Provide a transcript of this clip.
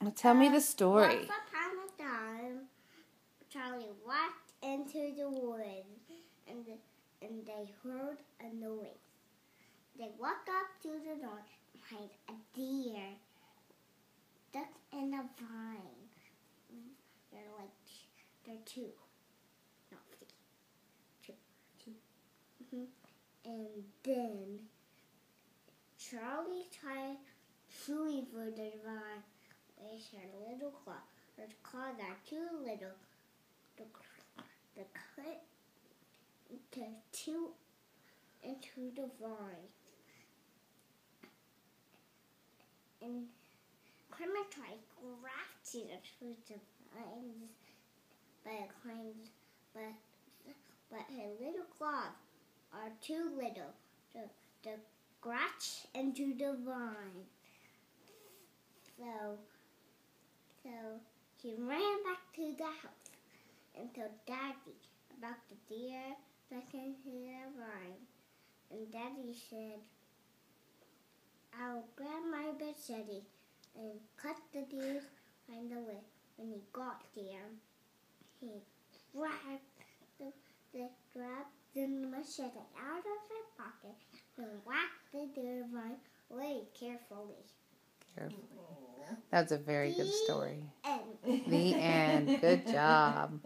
Well, tell me the story. Once upon a time, Charlie walked into the woods, and they heard a noise. They walked up to the door and find a deer stuck in a vine. They're two, not three, two. And then Charlie tried shooting for the vine with her little claw. Her claws are too little to cut into the vine. And Clement tried scratching through the vines, but her little claws are too little to scratch into the vine. So he ran back to the house and told Daddy about the deer stuck into the vine. And Daddy said, "I'll grab my machete and cut the deer's vine away." When he got there, he grabbed the machete out of his pocket and whacked the deer vine away carefully. That's a very good story. End. The end. Good job.